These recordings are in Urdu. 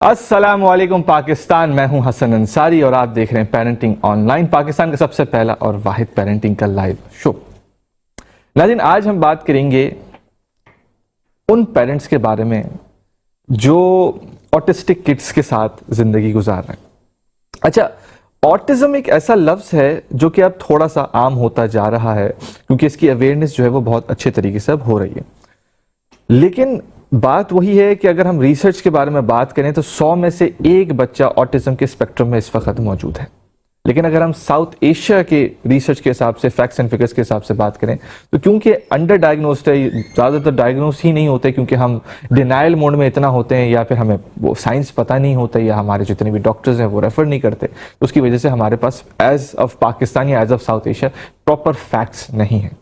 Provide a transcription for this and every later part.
السلام علیکم پاکستان، میں ہوں حسن انصاری اور آپ دیکھ رہے ہیں پیرنٹنگ آن لائن، پاکستان کا سب سے پہلا اور واحد پیرنٹنگ کا لائیو شو۔ ناظرین، آج ہم بات کریں گے ان پیرنٹس کے بارے میں جو آٹسٹک کڈس کے ساتھ زندگی گزار رہے ہیں۔ اچھا، آٹزم ایک ایسا لفظ ہے جو کہ اب تھوڑا سا عام ہوتا جا رہا ہے کیونکہ اس کی اویئرنیس جو ہے وہ بہت اچھے طریقے سے اب ہو رہی ہے، لیکن بات وہی ہے کہ اگر ہم ریسرچ کے بارے میں بات کریں تو 100 میں سے ایک بچہ آٹزم کے اسپیکٹرم میں اس وقت موجود ہے۔ لیکن اگر ہم ساؤتھ ایشیا کے ریسرچ کے حساب سے، فیکٹس اینڈ فگرز کے حساب سے بات کریں تو کیونکہ انڈر ڈائگنوسڈ ہے، زیادہ تر ڈائگنوس ہی نہیں ہوتے کیونکہ ہم ڈینائل موڈ میں اتنا ہوتے ہیں، یا پھر ہمیں وہ سائنس پتہ نہیں ہوتا، یا ہمارے جتنے بھی ڈاکٹرز ہیں وہ ریفر نہیں کرتے، تو اس کی وجہ سے ہمارے پاس ایز آف پاکستان یا as of south Asia proper facts نہیں ہیں۔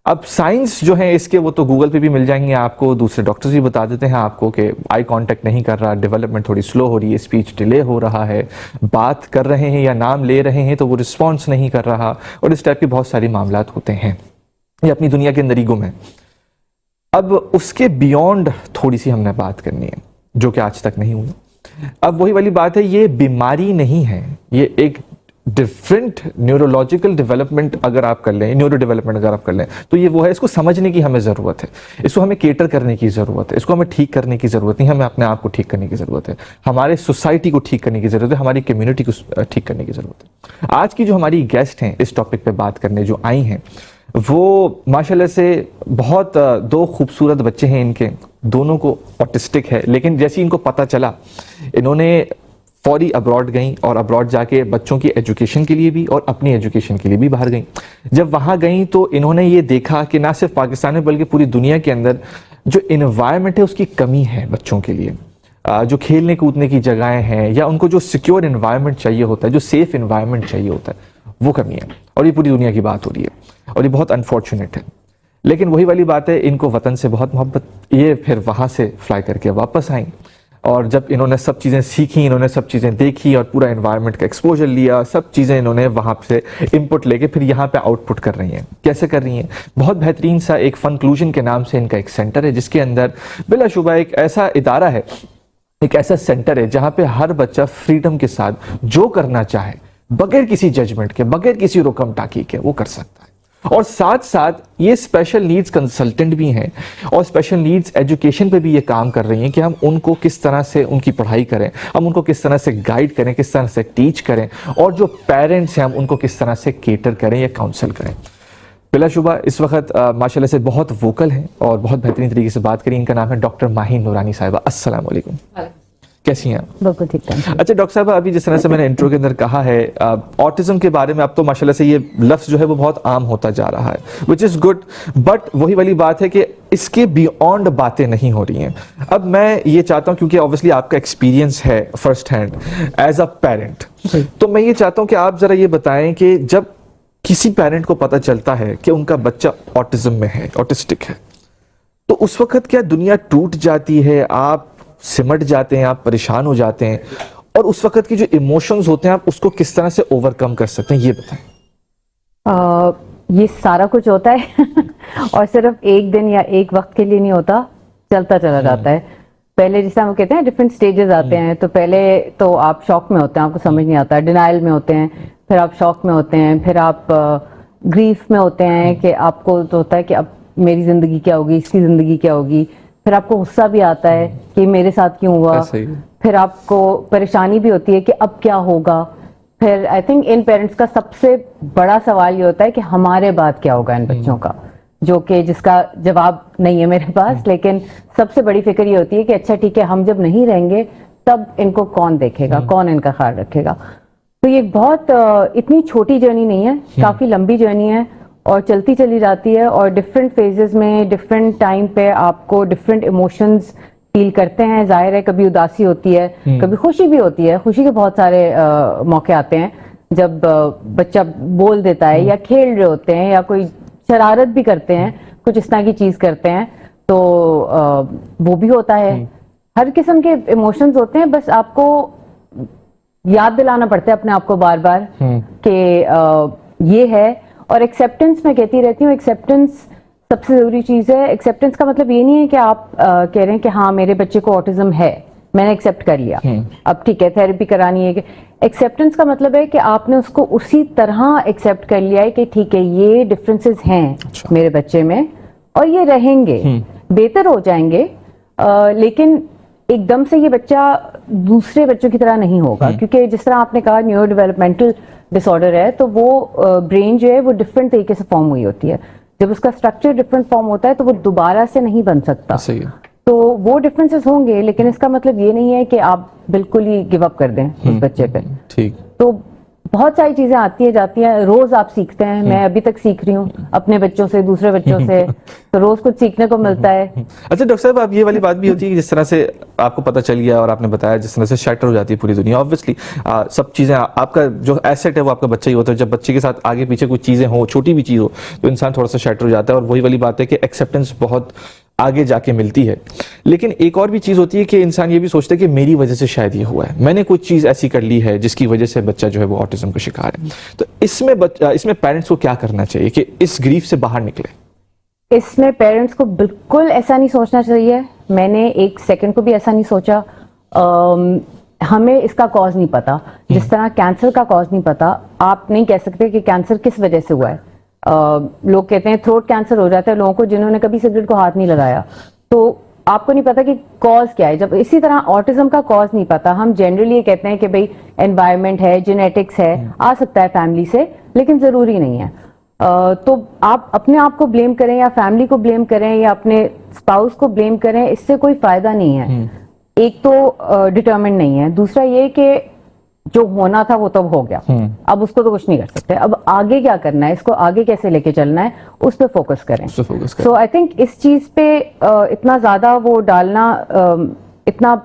اب سائنس جو ہے اس کے وہ تو گوگل پہ بھی مل جائیں گے آپ کو، دوسرے ڈاکٹرز بھی بتا دیتے ہیں آپ کو کہ آئی کانٹیکٹ نہیں کر رہا، ڈیولپمنٹ تھوڑی سلو ہو رہی ہے، اسپیچ ڈیلے ہو رہا ہے، بات کر رہے ہیں یا نام لے رہے ہیں تو وہ رسپانس نہیں کر رہا، اور اس ٹائپ کے بہت ساری معاملات ہوتے ہیں، یہ اپنی دنیا کے اندر ہی گم ہے۔ اب اس کے بیونڈ تھوڑی سی ہم نے بات کرنی ہے جو کہ آج تک نہیں ہوئی۔ اب وہی والی بات ہے، یہ بیماری نہیں ہے، یہ ایک ڈفرینٹ نیورولوجیکل ڈیولپمنٹ اگر آپ کر لیں، نیورو ڈیولپمنٹ اگر آپ کر لیں تو یہ وہ ہے، اس کو سمجھنے کی ہمیں ضرورت ہے، اس کو ہمیں کیٹر کرنے کی ضرورت ہے، اس کو ہمیں ٹھیک کرنے کی ضرورت نہیں، ہمیں اپنے آپ کو ٹھیک کرنے کی ضرورت ہے، ہمارے سوسائٹی کو ٹھیک کرنے کی ضرورت ہے، ہماری کمیونٹی کو ٹھیک کرنے کی ضرورت ہے۔ آج کی جو ہماری گیسٹ ہیں اس ٹاپک پہ بات کرنے جو آئی ہیں، وہ ماشاءاللہ سے بہت دو خوبصورت بچے ہیں، ان کے دونوں کو آٹسٹک ہے، لیکن جیسے ان کو پتہ چلا انہوں نے فوری ابراڈ گئیں، اور ابراڈ جا کے بچوں کی ایجوکیشن کے لیے بھی اور اپنی ایجوکیشن کے لیے بھی باہر گئیں۔ جب وہاں گئیں تو انہوں نے یہ دیکھا کہ نہ صرف پاکستان میں بلکہ پوری دنیا کے اندر جو انوائرمنٹ ہے اس کی کمی ہے بچوں کے لیے، جو کھیلنے کودنے کی جگہیں ہیں یا ان کو جو سیکیور انوائرمنٹ چاہیے ہوتا ہے، جو سیف انوائرمنٹ چاہیے ہوتا ہے، وہ کمی ہے، اور یہ پوری دنیا کی بات ہو رہی ہے اور یہ بہت انفارچونیٹ ہے۔ لیکن وہی والی بات ہے، ان کو وطن سے بہت محبت، یہ پھر وہاں سے فلائی کر کے واپس آئیں، اور جب انہوں نے سب چیزیں سیکھی، انہوں نے سب چیزیں دیکھی اور پورا انوائرمنٹ کا ایکسپوجر لیا، سب چیزیں انہوں نے وہاں سے انپٹ لے کے پھر یہاں پہ آؤٹ پٹ کر رہی ہیں۔ کیسے کر رہی ہیں؟ بہت بہترین سا ایک فنکلوژن کے نام سے ان کا ایک سینٹر ہے، جس کے اندر بلا شبہ ایک ایسا ادارہ ہے، ایک ایسا سینٹر ہے جہاں پہ ہر بچہ فریڈم کے ساتھ جو کرنا چاہے، بغیر کسی ججمنٹ کے، بغیر کسی رکم ٹاکی کے، وہ کر سکتا ہے۔ اور ساتھ ساتھ یہ اسپیشل نیڈز کنسلٹنٹ بھی ہیں، اور اسپیشل نیڈز ایجوکیشن پہ بھی یہ کام کر رہی ہیں کہ ہم ان کو کس طرح سے ان کی پڑھائی کریں، ہم ان کو کس طرح سے گائیڈ کریں، کس طرح سے ٹیچ کریں، اور جو پیرنٹس ہیں ہم ان کو کس طرح سے کیٹر کریں یا کاؤنسل کریں۔ بلا شبہ اس وقت ماشاءاللہ سے بہت ووکل ہیں اور بہت بہترین طریقے سے بات کریں۔ ان کا نام ہے ڈاکٹر ماہین نورانی صاحبہ۔ السلام علیکم، کیسی ہیں آپ؟ بالکل ٹھیک ہے۔ اچھا ڈاکٹر صاحبہ، ابھی جس طرح سے میں نے انٹرو کے اندر کہا ہے، آٹزم کے بارے میں اب تو ماشاءاللہ سے یہ لفظ جو ہے وہ بہت عام ہوتا جا رہا ہے، وچ از گڈ، بٹ وہی والی بات ہے کہ اس کے بیونڈ باتیں نہیں ہو رہی ہیں۔ اب میں یہ چاہتا ہوں، کیونکہ اوبویسلی آپ کا ایکسپیرینس ہے first hand as a parent, تو میں یہ چاہتا ہوں کہ آپ ذرا یہ بتائیں کہ جب کسی پیرنٹ کو پتہ چلتا ہے کہ ان کا بچہ آٹزم میں ہے، آٹسٹک ہے، تو اس وقت کیا دنیا ٹوٹ جاتی ہے، آپ سمٹ جاتے ہیں، آپ پریشان ہو جاتے ہیں، اور اس وقت کی جو ایموشنز ہوتے ہیں آپ اس کو کس طرح سے اوور کم کر سکتے ہیں، یہ بتائیں۔ یہ سارا کچھ ہوتا ہے اور صرف ایک دن یا ایک وقت کے لیے نہیں ہوتا، چلتا چلا جاتا ہے۔ پہلے جیسے ہم کہتے ہیں ڈفرینٹ سٹیجز آتے ہیں، تو پہلے تو آپ شوق میں ہوتے ہیں، آپ کو سمجھ نہیں آتا، ڈینائل میں ہوتے ہیں، پھر آپ شوق میں ہوتے ہیں، پھر آپ گریف میں ہوتے ہیں کہ آپ کو تو ہوتا ہے کہ اب میری زندگی کیا ہوگی، اس کی زندگی کیا ہوگی، پھر آپ کو غصہ بھی آتا ہے کہ میرے ساتھ کیوں ہوا، پھر آپ کو پریشانی بھی ہوتی ہے کہ اب کیا ہوگا، پھر آئی تھنک ان پیرنٹس کا سب سے بڑا سوال یہ ہوتا ہے کہ ہمارے بعد کیا ہوگا ان بچوں کا، جو کہ جس کا جواب نہیں ہے میرے پاس، لیکن سب سے بڑی فکر یہ ہوتی ہے کہ اچھا ٹھیک ہے، ہم جب نہیں رہیں گے تب ان کو کون دیکھے گا، کون ان کا خیال رکھے گا۔ تو یہ بہت اتنی چھوٹی جرنی نہیں ہے، کافی لمبی جرنی ہے اور چلتی چلی جاتی ہے، اور ڈفرینٹ فیزز میں ڈفرینٹ ٹائم پہ آپ کو ڈفرینٹ ایموشنز فیل کرتے ہیں۔ ظاہر ہے کبھی اداسی ہوتی ہے، کبھی خوشی بھی ہوتی ہے، خوشی کے بہت سارے موقع آتے ہیں جب بچہ بول دیتا ہے یا کھیل رہے ہوتے ہیں یا کوئی شرارت بھی کرتے ہیں، کچھ اس طرح کی چیز کرتے ہیں، تو وہ بھی ہوتا ہے۔ ہر قسم کے ایموشنز ہوتے ہیں، بس آپ کو یاد دلانا پڑتا ہے اپنے آپ کو بار بار کہ یہ ہے۔ اور ایکسیپٹنس میں کہتی رہتی ہوں، ایکسیپٹنس سب سے ضروری چیز ہے۔ ایکسیپٹنس کا مطلب یہ نہیں ہے کہ آپ کہہ رہے ہیں کہ ہاں میرے بچے کو آٹزم ہے، میں نے ایکسیپٹ کر لیا, اب ٹھیک ہے تھراپی کرانی ہے. ایکسیپٹنس کا مطلب ہے کہ آپ نے اس کو اسی طرح ایکسیپٹ کر لیا ہے کہ ٹھیک ہے یہ ڈفرینسز ہیں میرے بچے میں اور یہ رہیں گے, بہتر ہو جائیں گے, لیکن ایک دم سے یہ بچہ دوسرے بچوں کی طرح نہیں ہوگا, کیونکہ جس طرح آپ نے کہا نیورو ڈیولپمنٹل ڈس آرڈر ہے, تو وہ برین جو ہے وہ ڈفرینٹ طریقے سے فارم ہوئی ہوتی ہے. جب اس کا اسٹرکچر ڈفرینٹ فارم ہوتا ہے تو وہ دوبارہ سے نہیں بن سکتا. تو وہ ڈفرینسز ہوں گے, لیکن اس کا مطلب یہ نہیں ہے کہ آپ بالکل ہی گیو اپ کر دیں اس بچے پہ. تو بہت ساری چیزیں آتی ہیں جاتی ہیں, روز آپ سیکھتے ہیں, میں ابھی تک سیکھ رہی ہوں اپنے بچوں سے, دوسرے بچوں سے, تو روز کچھ سیکھنے کو ملتا ہے. اچھا ڈاکٹر صاحب, آپ یہ والی بات بھی ہوتی ہے کہ جس طرح سے آپ کو پتہ چل گیا اور آپ نے بتایا جس طرح سے شیٹر ہو جاتی ہے پوری دنیا, آبویسلی سب چیزیں, آپ کا جو ایسٹ ہے وہ آپ کا بچہ ہی ہوتا ہے. جب بچے کے ساتھ آگے پیچھے کچھ چیزیں ہوں, چھوٹی بھی چیز ہو, تو انسان تھوڑا سا شیٹر ہو جاتا ہے, اور وہی والی بات ہے کہ ایکسیپٹنس بہت آگے جا کے ملتی ہے. لیکن ایک اور بھی چیز ہوتی ہے کہ انسان یہ بھی سوچتا ہے کہ میری وجہ سے شاید یہ ہوا ہے, میں نے کچھ چیز ایسی کر لی ہے جس کی وجہ سے بچہ جو ہے وہ آٹزم کا شکار ہے. تو اس میں پیرنٹس کو کیا کرنا چاہیے کہ اس گریف سے باہر نکلے؟ اس میں پیرنٹس کو بالکل ایسا نہیں سوچنا چاہیے. میں نے ایک سیکنڈ کو بھی ایسا نہیں سوچا. ہمیں اس کا کاز نہیں پتا, جس طرح کینسر کا کاز نہیں پتا. آپ نہیں کہہ سکتے کہ کینسر کس وجہ سے ہوا ہے. لوگ کہتے ہیں تھروٹ کینسر ہو جاتا ہے لوگوں کو جنہوں نے کبھی سگریٹ کو ہاتھ نہیں لگایا, تو آپ کو نہیں پتا کہ کاز کیا ہے. جب اسی طرح آٹزم کا کاز نہیں پتا, ہم جنرلی یہ کہتے ہیں کہ بھئی انوائرمنٹ ہے, جینیٹکس ہے, آ سکتا ہے فیملی سے, لیکن ضروری نہیں ہے. تو آپ اپنے آپ کو بلیم کریں یا فیملی کو بلیم کریں یا اپنے اسپاؤس کو بلیم کریں, اس سے کوئی فائدہ نہیں ہے. ایک تو ڈٹرمنٹ نہیں ہے, دوسرا یہ کہ جو ہونا تھا وہ تو ہو گیا, اب اس کو تو کچھ نہیں کر سکتے. اب آگے کیا کرنا ہے, اس کو آگے کیسے لے کے چلنا ہے, اس پہ فوکس کریں. سو آئی تھنک اس چیز پہ اتنا زیادہ وہ ڈالنا, اتنا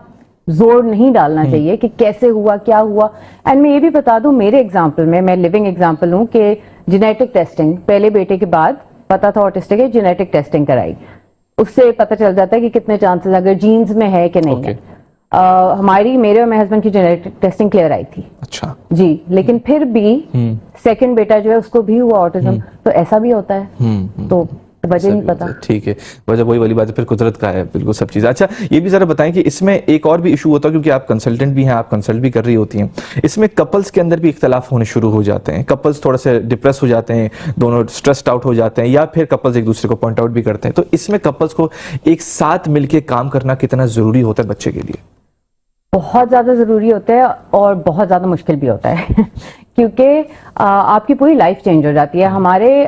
زور نہیں ڈالنا چاہیے کہ کیسے ہوا, کیا ہوا. اینڈ میں یہ بھی بتا دوں, میرے ایگزامپل میں لیونگ ایگزامپل ہوں کہ جینیٹک ٹیسٹنگ پہلے بیٹے کے بعد پتا تھا آٹسٹک ہے, جینیٹک ٹیسٹنگ کرائی, اس سے پتہ چل جاتا ہے کہ کتنے چانسز اگر جینز میں ہے کہ نہیں ہے. میرے اور میرے ہسبینڈ کی جینیٹک ٹیسٹنگ کلیئر آئی تھی. اچھا جی, لیکن پھر بھی سیکنڈ بیٹا جو ہے اس کو بھی ہوا آٹزم. تو ایسا بھی ہوتا ہے, تو وجہ نہیں پتا. ٹھیک ہے, وجہ وہی والی بات ہے, پھر قدرت کا ہے بالکل سب چیز. اچھا یہ بھی ذرا بتائیں کہ اس میں ایک اور بھی ایشو ہوتا ہے, کیونکہ آپ کنسلٹنٹ بھی ہیں, آپ کنسلٹ بھی کر رہی ہوتی ہیں, اس میں کپلز کے اندر بھی اختلاف ہونے شروع ہو جاتے ہیں. کپلز تھوڑا سے ڈپریس ہو جاتے ہیں, دونوں اسٹریسڈ آؤٹ ہو جاتے ہیں, یا پھر کپلز ایک دوسرے کو پوائنٹ آؤٹ بھی کرتے ہیں. تو اس میں کپلز کو ایک ساتھ مل کے کام کرنا کتنا ضروری ہوتا ہے بچے کے لیے؟ بہت زیادہ ضروری ہوتا ہے اور بہت زیادہ مشکل بھی ہوتا ہے کیونکہ آپ کی پوری لائف چینج ہو جاتی ہے. ہمارے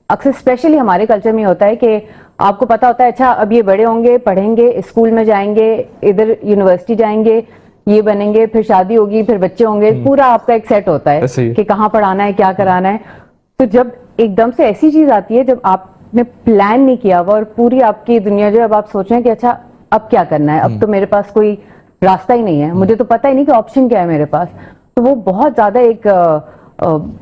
اکثر اسپیشلی ہمارے کلچر میں ہوتا ہے کہ آپ کو پتا ہوتا ہے اچھا اب یہ بڑے ہوں گے, پڑھیں گے, اسکول میں جائیں گے, ادھر یونیورسٹی جائیں گے, یہ بنیں گے, پھر شادی ہوگی, پھر بچے ہوں گے, پورا آپ کا ایک سیٹ ہوتا ہے کہ کہاں پڑھانا ہے, کیا کرانا ہے. تو جب ایک دم سے ایسی چیز آتی ہے جب آپ نے پلان نہیں کیا ہوا اور پوری آپ کی دنیا جو ہے اب آپ سوچ رہے ہیں کہ اچھا اب کیا کرنا ہے, اب تو میرے پاس کوئی راستہ ہی نہیں ہے, مجھے تو پتہ ہی نہیں کہ آپشن کیا ہے میرے پاس. تو وہ بہت زیادہ ایک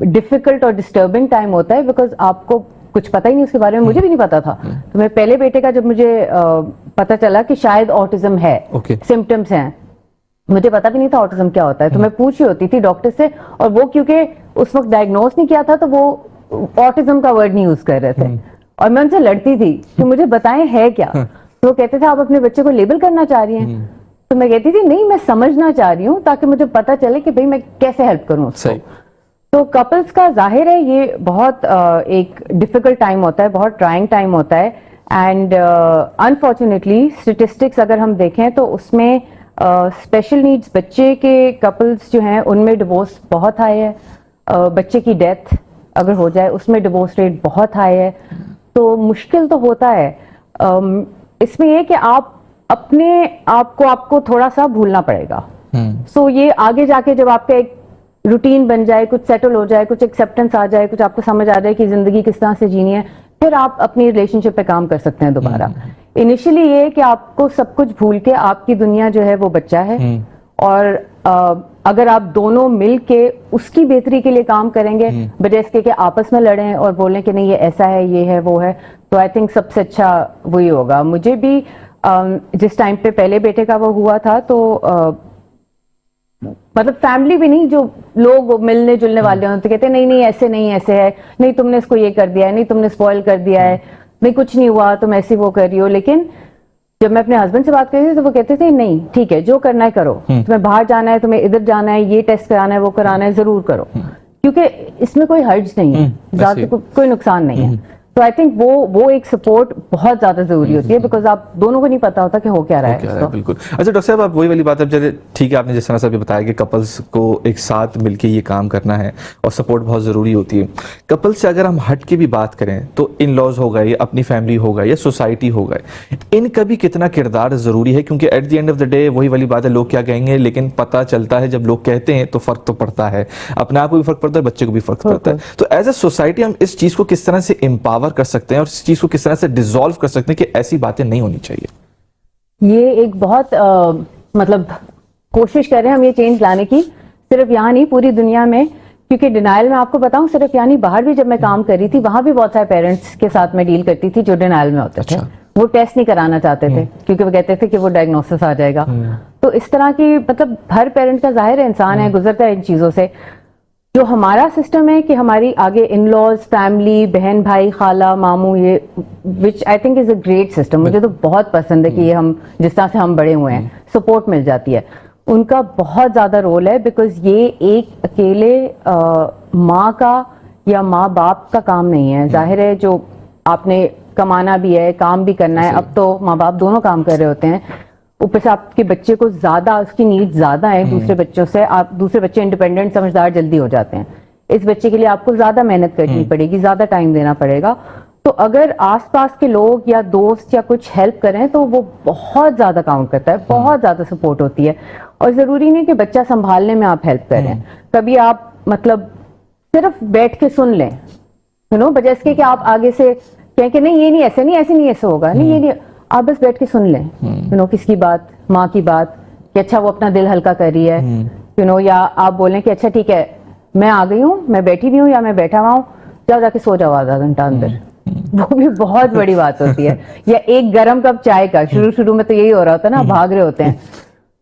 ڈیفیکلٹ اور ڈسٹربنگ ٹائم ہوتا ہے, بیکاز آپ کو کچھ پتہ ہی نہیں اس کے بارے میں. مجھے بھی نہیں پتا تھا. تو میں پہلے بیٹے کا جب مجھے پتا چلا کہ شاید آٹزم ہے, سمٹمس ہیں, مجھے پتا بھی نہیں تھا آٹزم کیا ہوتا ہے, تو میں پوچھ رہی ہوتی تھی ڈاکٹر سے, اور وہ کیونکہ اس وقت ڈائگنوز نہیں کیا تھا تو وہ آٹزم کا ورڈ نہیں یوز کر رہے تھے, اور میں ان سے لڑتی تھی کہ مجھے بتائیں ہے کیا. تو وہ کہتے تھے آپ اپنے بچے کو لیبل کرنا چاہ رہی ہیں. تو میں کہتی تھی نہیں, میں سمجھنا چاہ رہی ہوں تاکہ مجھے پتا چلے کہ بھئی میں کیسے ہیلپ کروں اس کو. تو کپلز کا ظاہر ہے یہ بہت ایک ڈیفیکلٹ ٹائم ہوتا ہے, بہت ٹرائنگ ٹائم ہوتا ہے. اینڈ انفارچونیٹلی اسٹیٹسٹکس اگر ہم دیکھیں تو اس میں اسپیشل نیڈس بچے کے کپلز جو ہیں ان میں ڈیورس بہت ہائی ہے. بچے کی ڈیتھ اگر ہو جائے اس میں ڈیورس ریٹ بہت ہائی ہے. تو مشکل تو ہوتا ہے. اس میں یہ کہ اپنے آپ کو تھوڑا سا بھولنا پڑے گا. سو یہ آگے جا کے جب آپ کا ایک روٹین بن جائے, کچھ سیٹل ہو جائے, کچھ ایکسیپٹنس آ جائے, کچھ آپ کو سمجھ آ جائے کہ زندگی کس طرح سے جینی ہے, پھر آپ اپنی ریلیشن شپ پہ کام کر سکتے ہیں دوبارہ. انیشلی یہ کہ آپ کو سب کچھ بھول کے آپ کی دنیا جو ہے وہ بچہ ہے, اور اگر آپ دونوں مل کے اس کی بہتری کے لیے کام کریں گے بجائے اس کے کہ آپس میں لڑیں اور بولیں کہ نہیں یہ ایسا ہے, یہ ہے, وہ ہے, تو آئی تھنک سب سے اچھا وہی ہوگا. مجھے بھی جس ٹائم پہ پہلے بیٹے کا وہ ہوا تھا تو مطلب فیملی بھی نہیں, جو لوگ ملنے جلنے والے ہوتے کہتے نہیں نہیں ایسے نہیں, ایسے ہے, نہیں تم نے اس کو یہ کر دیا ہے, نہیں تم نے اسپوائل کر دیا ہے, نہیں کچھ نہیں ہوا, تم ایسی وہ کر رہی ہو. لیکن جب میں اپنے ہسبینڈ سے بات کرتی تھی تو وہ کہتے تھے نہیں ٹھیک ہے جو کرنا ہے کرو, تمہیں باہر جانا ہے, تمہیں ادھر جانا ہے, یہ ٹیسٹ کرانا ہے, وہ کرانا ہے, ضرور کرو, کیونکہ اس میں کوئی حرج نہیں ہے, زیادہ کوئی نقصان نہیں ہے. تو آئی تھنک وہ ایک سپورٹ بہت زیادہ ضروری ہوتی ہے, بیکاز آپ دونوں کو نہیں پتا ہوتا کہ ہو کیا رہا ہے. بالکل. اچھا ڈاکٹر صاحب, آپ وہی والی بات ہے, ٹھیک ہے آپ نے جس طرح سے بتایا کہ کپلس کو ایک ساتھ مل کے یہ کام کرنا ہے اور سپورٹ بہت ضروری ہوتی ہے. کپل سے اگر ہم ہٹ کے بھی بات کریں تو ان لاز ہو گئے, یا اپنی فیملی ہو گئے, یا سوسائٹی ہو گئے, ان کا بھی کتنا کردار ضروری ہے؟ کیونکہ at the end of the day وہی والی بات ہے, لوگ کیا کہیں گے, لیکن پتہ چلتا ہے جب لوگ کہتے ہیں تو فرق تو پڑتا ہے, اپنے آپ کو بھی فرق پڑتا ہے, بچے کو بھی فرق پڑتا ہے. تو ایز اے سوسائٹی ہم اس چیز کو کس طرح سے امپاور کر سکتے ہیں اور اس چیز کو کس طرح سے ڈیزالو کر سکتے ہیں کہ ایسی باتیں نہیں ہونی چاہیے؟ یہ ایک بہت مطلب کوشش کر رہے ہیں ہم یہ چینج لانے کی, صرف یہاں نہیں پوری دنیا میں, کیونکہ ڈینائل میں آپ کو بتاؤں صرف یعنی باہر بھی جب میں کام کر رہی تھی وہاں بھی بہت سارے پیرنٹس کے ساتھ میں ڈیل کرتی تھی جو ڈینائل میں ہوتے تھے. وہ ٹیسٹ نہیں کرانا چاہتے تھے کیونکہ وہ کہتے تھے کہ وہ ڈائگنوسس آ جائے گا. تو اس طرح کی مطلب ہر پیرنٹ کا ظاہر ہے انسان ہے, گزرتا ہے ان چیزوں سے. جو ہمارا سسٹم ہے کہ ہماری آگے ان لاز, فیملی, بہن بھائی, خالہ, ماموں, یہ which I think is a great system. مجھے تو بہت پسند ہے کہ یہ ہم جس طرح سے ہم بڑے ہوئے ہیں, سپورٹ مل جاتی ہے. ان کا بہت زیادہ رول ہے, بیکاز یہ ایک اکیلے ماں کا یا ماں باپ کا کام نہیں ہے. ظاہر ہے جو آپ نے کمانا بھی ہے, کام بھی کرنا ہے, اب تو ماں باپ دونوں کام کر رہے ہوتے ہیں, اوپر سے آپ کے بچے کو زیادہ اس کی نیڈ زیادہ ہے دوسرے بچوں سے. آپ دوسرے بچے انڈیپینڈنٹ سمجھدار جلدی ہو جاتے ہیں, اس بچے کے لیے آپ کو زیادہ محنت کرنی پڑے گی, زیادہ ٹائم دینا پڑے گا. تو اگر آس پاس کے لوگ یا دوست یا کچھ ہیلپ کریں تو وہ بہت زیادہ کاؤنٹ کرتا ہے, بہت زیادہ سپورٹ ہوتی ہے. اور ضروری نہیں کہ بچہ سنبھالنے میں آپ ہیلپ کریں, کبھی آپ مطلب صرف بیٹھ کے سن لیں, بجائے اس کے کہ آپ آگے سے کہیں کہ نہیں یہ نہیں ایسے نہیں, ایسے نہیں ایسے ہوگا, نہیں یہ نہیں, آپ بس بیٹھ کے سن لیں کس کی بات, ماں کی بات, کہ اچھا وہ اپنا دل ہلکا کر رہی ہے, یا آپ بولیں کہ اچھا ٹھیک ہے میں آ گئی ہوں, میں بیٹھی بھی ہوں یا میں بیٹھا ہوا ہوں, جاؤ جا کے سو جاؤ آدھا گھنٹہ اندر. وہ بھی بہت بڑی بات ہوتی ہے. یا ایک گرم کپ چائے کا, شروع میں تو یہی ہو رہا ہوتا ہے نا, بھاگ رہے ہوتے ہیں.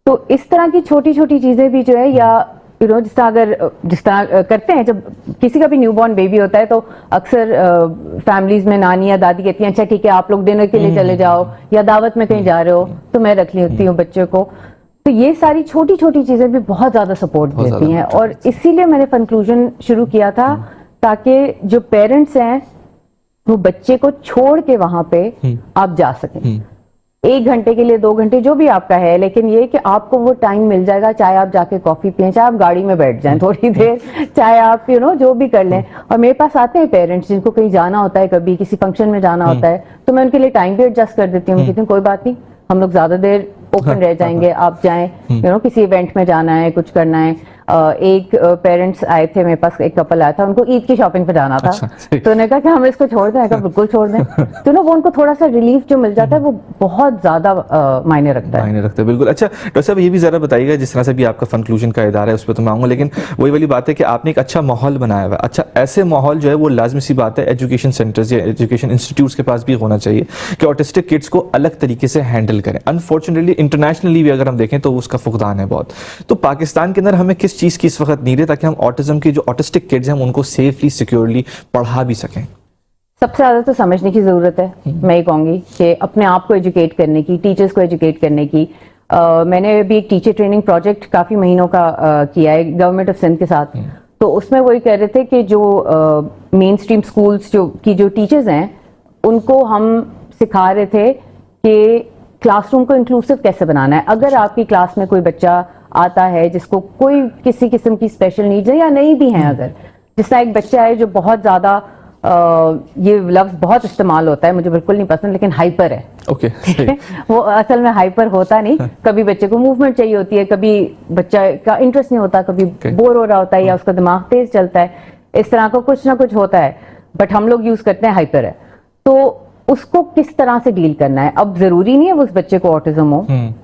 تو اس طرح کی چھوٹی چھوٹی چیزیں بھی جو ہے, یا جس طرح کرتے ہیں جب کسی کا بھی نیو بورن بیبی ہوتا ہے تو اکثر فیملیز میں نانی یا دادی کہتی ہیں اچھا ٹھیک ہے آپ لوگ ڈنر کے لیے چلے جاؤ, یا دعوت میں کہیں جا رہے ہو تو میں رکھ لیتی ہوں بچے کو. تو یہ ساری چھوٹی چھوٹی چیزیں بھی بہت زیادہ سپورٹ دیتی ہیں. اور اسی لیے میں نے کنکلوژن شروع کیا تھا تاکہ جو پیرنٹس ہیں وہ بچے کو چھوڑ کے وہاں پہ آپ جا سکیں, 1 گھنٹے کے لیے 2 گھنٹے جو بھی آپ کا ہے, لیکن یہ کہ آپ کو وہ ٹائم مل جائے گا, چاہے آپ جا کے کافی پئیں, چاہے آپ گاڑی میں بیٹھ جائیں تھوڑی دیر, چاہے آپ جو بھی کر لیں. اور میرے پاس آتے ہیں پیرنٹس جن کو کہیں جانا ہوتا ہے, کبھی کسی فنکشن میں جانا ہوتا ہے, تو میں ان کے لیے ٹائم بھی ایڈجسٹ کر دیتی ہوں, کہتی ہوں کوئی بات نہیں ہم لوگ زیادہ دیر اوپن رہ جائیں گے, آپ جائیں, کسی ایونٹ میں جانا ہے, کچھ کرنا ہے. ایک پیرنٹس آئے تھے میرے پاس, ایک کپل آیا تھا, ان کو عید کی شاپنگ پہ جانا تھا, تو انہوں نے کہا کہ ہم اس کو چھوڑ دیں, کہا بالکل چھوڑ دیں. تو وہ ان کو تھوڑا سا ریلیف جو مل جاتا ہے وہ بہت زیادہ معنی رکھتا ہے. بالکل. اچھا ڈاکٹر صاحب یہ بھی ذرا بتائیے گا, جس طرح سے بھی آپ کا کنکلوژن کا ادارہ ہے اس پہ تو میں آؤں گا, لیکن وہی والی بات ہے کہ آپ نے ایک اچھا ماحول بنایا ہوا ہے. اچھا ایسے ماحول جو ہے وہ لازمی سی بات ہے ایجوکیشن سینٹرز یا ایجوکیشن انسٹیٹیوٹس کے پاس بھی ہونا چاہیے کہ آٹسٹک کڈس کو الگ طریقے سے ہینڈل کریں. انفارچونیٹلی انٹرنیشنلی بھی اگر ہم دیکھیں تو اس کا فقدان ہے بہت. تو پاکستان کے اندر ہمیں کس چیز کی اس وقت نیڈ ہے تاکہ ہم آٹزم کی جو آٹسٹک کڈز ہیں ہم ان کو سیفلی سیکیورلی پڑھا بھی سکیں؟ سب سے زیادہ تو سمجھنے کی ضرورت ہے. میں یہ کہوں گی کہ اپنے آپ کو ایجوکیٹ کرنے کی, ٹیچرز کو ایجوکیٹ کرنے کی. میں نے بھی ایک ٹیچر ٹریننگ پروجیکٹ کافی مہینوں کا کیا ہے گورنمنٹ آف سندھ کے ساتھ. تو اس میں وہی کہہ رہے تھے کہ جو مین اسٹریم اسکولس جو ٹیچرز ہیں ان کو ہم سکھا رہے تھے کہ کلاس روم کو انکلوسیو کیسے بنانا ہے. اگر آپ کی کلاس میں کوئی بچہ آتا ہے جس کو کوئی کسی قسم کی اسپیشل نیڈز ہے یا نہیں بھی ہیں, اگر جس طرح ایک بچہ ہے جو بہت زیادہ یہ لفظ بہت استعمال ہوتا ہے, مجھے بالکل نہیں پسند, لیکن ہائپر ہے. وہ اصل میں ہائپر ہوتا نہیں, کبھی بچے کو موومنٹ چاہیے ہوتی ہے, کبھی بچہ کا انٹرسٹ نہیں ہوتا, کبھی بور ہو رہا ہوتا ہے یا اس کا دماغ تیز چلتا ہے, اس طرح کا کچھ نہ کچھ ہوتا ہے, بٹ ہم لوگ یوز کرتے ہیں ہائپر ہے. تو اس کو کس طرح سے ڈیل کرنا ہے. اب ضروری نہیں ہے وہ اس بچے کو آٹزم ہو,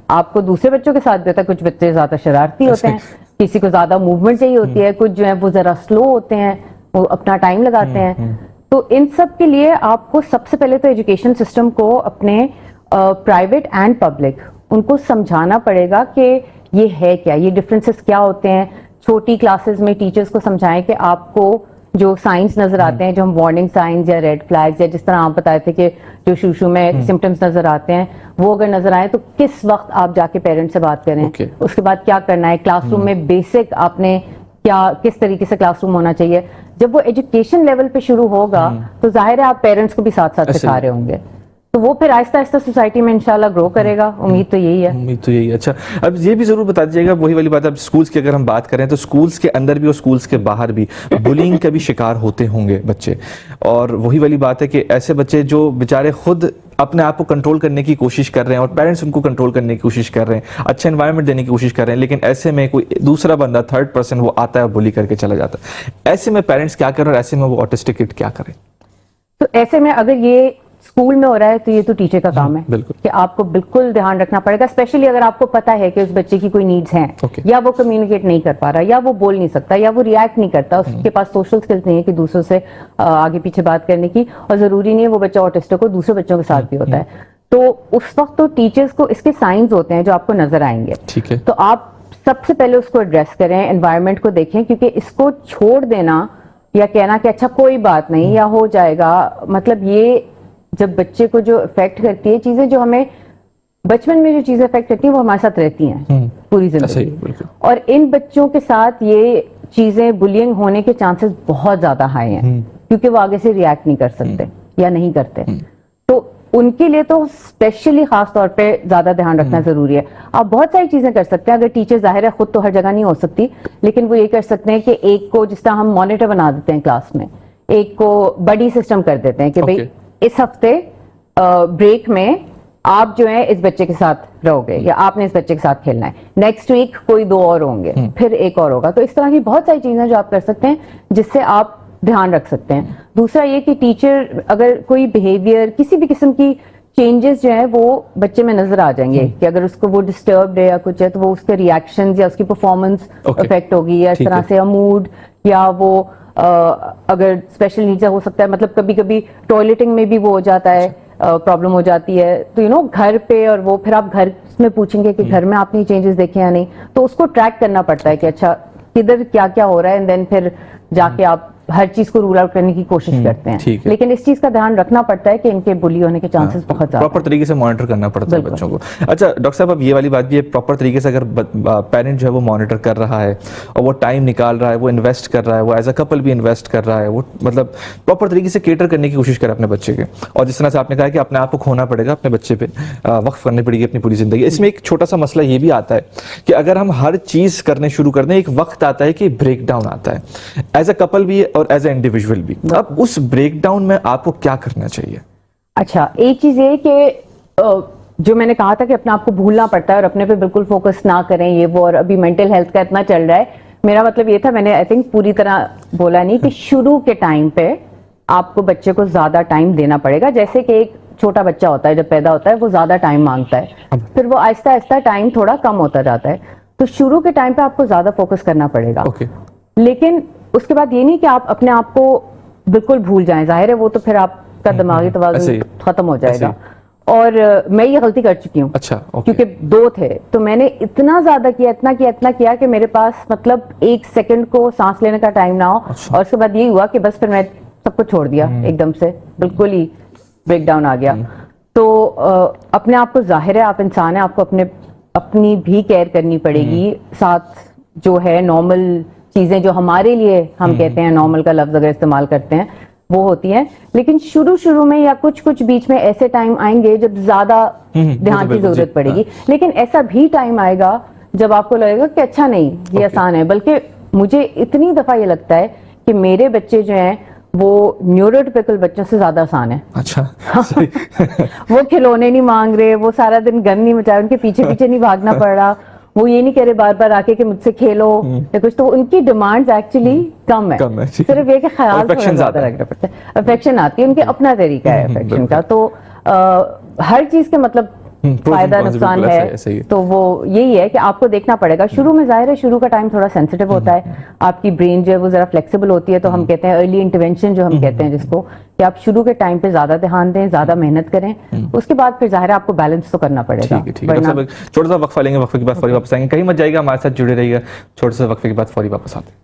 آپ کو دوسرے بچوں کے ساتھ بھی ہوتا ہے. کچھ بچے زیادہ شرارتی ہوتے ہیں, کسی کو زیادہ موومنٹ چاہیے ہوتی ہے, کچھ جو ہے وہ ذرا سلو ہوتے ہیں, وہ اپنا ٹائم لگاتے ہیں. تو ان سب کے لیے آپ کو سب سے پہلے تو ایجوکیشن سسٹم کو اپنے پرائیویٹ اینڈ پبلک ان کو سمجھانا پڑے گا کہ یہ ہے کیا, یہ ڈفرینسز کیا ہوتے ہیں. چھوٹی کلاسز میں ٹیچرز کو سمجھائیں کہ آپ کو جو سائنس نظر آتے ہیں, جو ہم وارننگ سائنس یا ریڈ فلیگز یا جس طرح آپ بتائے تھے کہ جو شروع میں سمٹمز نظر آتے ہیں وہ اگر نظر آئے تو کس وقت آپ جا کے پیرنٹ سے بات کریں, اس کے بعد کیا کرنا ہے, کلاس روم میں بیسک آپ نے کیا کس طریقے سے کلاس روم ہونا چاہیے. جب وہ ایجوکیشن لیول پہ شروع ہوگا تو ظاہر ہے آپ پیرنٹس کو بھی ساتھ ساتھ سکھا رہے ہوں گے, تو وہ پھر آہستہ آہستہ سوسائٹی میں انشاءاللہ گرو کرے گا. امید تو یہی ہے. امید تو یہی ہے. اچھا, اب یہ بھی ضرور بتا دیجیے گا, وہی والی بات ہے, اب سکولز کی اگر ہم بات کریں تو سکولز کے اندر بھی اور سکولز کے باہر بھی بلینگ کا بھی شکار ہوتے ہوں گے بچے, اور وہی والی بات ہے کہ ایسے بچے جو بیچارے خود اپنے آپ کو کنٹرول کرنے کی کوشش کر رہے ہیں اور پیرنٹس ان کو کنٹرول کرنے کی کوشش کر رہے ہیں, اچھا انوائرمنٹ دینے کی کوشش کر رہے ہیں, لیکن ایسے میں کوئی دوسرا بندہ تھرڈ پرسن وہ آتا ہے اور بلی کر کے چلا جاتا ہے. ایسے میں پیرنٹس کیا کریں اور ایسے میں وہ آٹسٹک کڈ کیا کریں؟ تو ایسے میں اگر یہ اسکول میں ہو رہا ہے تو یہ تو ٹیچر کا کام ہے بالکل کہ آپ کو بالکل دھیان رکھنا پڑے گا, اسپیشلی اگر آپ کو پتا ہے کہ اس بچے کی کوئی نیڈز ہیں یا وہ کمیونیکیٹ نہیں کر پا رہا, یا وہ بول نہیں سکتا, یا وہ ریئیکٹ نہیں کرتا, اس کے پاس سوشل سکلز نہیں ہے کہ دوسروں سے آگے پیچھے بات کرنے کی, اور ضروری نہیں ہے وہ بچہ آٹسٹک ہو, دوسرے بچوں کے ساتھ بھی ہوتا ہے. تو اس وقت تو ٹیچرز کو اس کے سائنز ہوتے ہیں جو آپ کو نظر آئیں گے. ٹھیک ہے, تو آپ سب سے پہلے اس کو ایڈریس کریں, انوائرمنٹ کو دیکھیں, کیونکہ اس کو چھوڑ دینا یا کہنا کہ اچھا کوئی بات نہیں یا ہو جائے گا, مطلب یہ جب بچے کو جو افیکٹ کرتی ہے چیزیں, جو ہمیں بچپن میں جو چیزیں افیکٹ کرتی ہیں وہ ہمارے ساتھ رہتی ہیں پوری زندگی, اور ان بچوں کے ساتھ یہ چیزیں بلینگ ہونے کے چانسز بہت زیادہ ہائی ہیں, کیونکہ وہ آگے سے ریئیکٹ نہیں کر سکتے یا نہیں کرتے. تو ان کے لیے تو اسپیشلی خاص طور پہ زیادہ دھیان رکھنا ضروری ہے. آپ بہت ساری چیزیں کر سکتے ہیں, اگر ٹیچر ظاہر ہے خود تو ہر جگہ نہیں ہو سکتی, لیکن وہ یہ کر سکتے ہیں کہ ایک کو جس طرح ہم مانیٹر بنا دیتے ہیں کلاس میں, ایک کو بڈی سسٹم کر دیتے ہیں کہ بھئی اس ہفتے بریک میں آپ جو ہے اس بچے کے ساتھ رہو گے یا آپ نے اس بچے کے ساتھ کھیلنا ہے, نیکسٹ ویک کوئی 2 اور ہوں گے, پھر ایک اور ہوگا. تو اس طرح کی بہت ساری چیزیں جو آپ کر سکتے ہیں جس سے آپ دھیان رکھ سکتے ہیں. دوسرا یہ کہ ٹیچر اگر کوئی بیہیویئر کسی بھی قسم کی چینجز جو ہیں وہ بچے میں نظر آ جائیں گے کہ اگر اس کو وہ ڈسٹربڈ ہے یا کچھ ہے تو وہ اس کے ریئیکشنز یا اس کی پرفارمنس افیکٹ ہوگی, یا اس طرح سے موڈ, یا وہ اگر اسپیشل نیڈز ہو سکتا ہے, مطلب کبھی کبھی ٹوائلٹنگ میں بھی وہ ہو جاتا ہے, پرابلم ہو جاتی ہے, تو گھر پہ, اور وہ پھر آپ گھر میں پوچھیں گے کہ گھر میں آپ نے چینجز دیکھے یا نہیں, تو اس کو ٹریک کرنا پڑتا ہے کہ اچھا کدھر کیا کیا ہو رہا ہے, اینڈ دین پھر جا کے آپ ہر چیز کو رول آؤٹ کرنے کی کوشش کرتے ہیں. لیکن اس چیز کا دھیان رکھنا پڑتا ہے کہ ان کے بلی ہونے کے چانسز بہت زیادہ پراپر طریقے سے مانیٹر کرنا پڑتا ہے بچوں کو. اچھا ڈاکٹر صاحب, اب یہ والی بات بھی ہے, پراپر طریقے سے اگر پیرنٹ جو ہے وہ مانیٹر کر رہا ہے اور وہ ٹائم نکال رہا ہے, وہ انویسٹ کر رہا ہے, وہ ایز اے کپل بھی انویسٹ کر رہا ہے, وہ مطلب پراپر طریقے سے کیٹر کرنے کی کوشش کرے اپنے بچے کے, اور جس طرح سے آپ نے کہا کہ اپنے آپ کو کھونا پڑے گا, اپنے بچے پہ وقف کرنی پڑے گی اپنی پوری زندگی. اس میں ایک چھوٹا سا مسئلہ یہ بھی آتا ہے کہ اگر ہم ہر چیز کرنے شروع کر دیں, ایک وقت آتا ہے کہ بریک ڈاؤن آتا ہے, ایز اے کپل بھی اور ایز اے انڈیویجول بھی. اب اس بریک ڈاؤن میں آپ کو کیا کرنا چاہیے؟ اچھا, ایک چیز یہ کہ جو میں نے کہا تھا کہ اپنے آپ کو بھولنا پڑتا ہے اور اپنے پہ بالکل فوکس نہ کریں, یہ وہ, اور ابھی مینٹل ہیلتھ کا اتنا چل رہا ہے, میرا مطلب یہ تھا, میں نے آئی تھنک پوری طرح بولا نہیں, کہ شروع کے ٹائم پہ آپ کو بچے کو زیادہ ٹائم دینا پڑے گا. جیسے کہ ایک چھوٹا بچہ ہوتا ہے جب پیدا ہوتا ہے وہ زیادہ ٹائم مانگتا ہے, پھر وہ آہستہ آہستہ ٹائم تھوڑا کم ہوتا جاتا ہے, تو شروع کے ٹائم پہ آپ کو زیادہ فوکس کرنا پڑے گا. لیکن اس کے بعد یہ نہیں کہ آپ اپنے آپ کو بالکل بھول جائیں, ظاہر ہے وہ تو پھر آپ کا دماغی توازن ختم ہو جائے گا. اور میں یہ غلطی کر چکی ہوں, کیونکہ 2 تھے تو میں نے اتنا زیادہ کیا, اتنا کیا کہ میرے پاس مطلب 1 سیکنڈ کو سانس لینے کا ٹائم نہ ہو, اور اس کے بعد یہ ہوا کہ بس پھر میں سب کو چھوڑ دیا ایک دم سے, بالکل ہی بریک ڈاؤن آ گیا. تو اپنے آپ کو, ظاہر ہے آپ انسان ہیں, آپ کو اپنی بھی کیئر کرنی پڑے گی, ساتھ جو ہے نارمل چیزیں جو ہمارے لیے ہم کہتے ہیں نارمل کا لفظ اگر استعمال کرتے ہیں وہ ہوتی ہیں, لیکن شروع میں یا کچھ بیچ میں ایسے ٹائم آئیں گے جب زیادہ دھیان کی ضرورت پڑے گی, لیکن ایسا بھی ٹائم آئے گا جب آپ کو لگے گا کہ اچھا نہیں یہ آسان ہے. بلکہ مجھے اتنی دفعہ یہ لگتا ہے کہ میرے بچے جو ہیں وہ نیوروٹیپیکل بچوں سے زیادہ آسان ہے. اچھا وہ کھلونے نہیں مانگ رہے, وہ سارا دن گن نہیں مچا رہے, ان کے پیچھے نہیں بھاگنا پڑ رہا, وہ یہ نہیں کہہ رہے بار بار آ کے کہ مجھ سے کھیلو یا کچھ, تو ان کی ڈیمانڈز ایکچولی کم ہے, صرف یہ کہ خیال تھوڑا زیادہ رکھنا پڑتا ہے, افیکشن آتی ہے, ان کے اپنا طریقہ ہے افیکشن کا. تو ہر چیز کے مطلب فائدہ نقصان ہے, تو وہ یہی ہے کہ آپ کو دیکھنا پڑے گا. شروع میں ظاہر ہے شروع کا ٹائم تھوڑا سینسٹیو ہوتا ہے, آپ کی برین جو ہے وہ ذرا فلیکسیبل ہوتی ہے, تو ہم کہتے ہیں ارلی انٹرونشن جو ہم کہتے ہیں جس کو, کہ آپ شروع کے ٹائم پہ زیادہ دھیان دیں, زیادہ محنت کریں, اس کے بعد پھر ظاہر ہے آپ کو بیلنس تو کرنا پڑے گا. چھوٹا سا وقفہ لیں گے, وقفے کے بعد فوری واپس آئیں گے, کہیں مت جائے گا, ہمارے ساتھ جڑے رہیے گا, چھوٹے سے وقفے کے بعد فوری واپس آتے ہیں.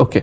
okay.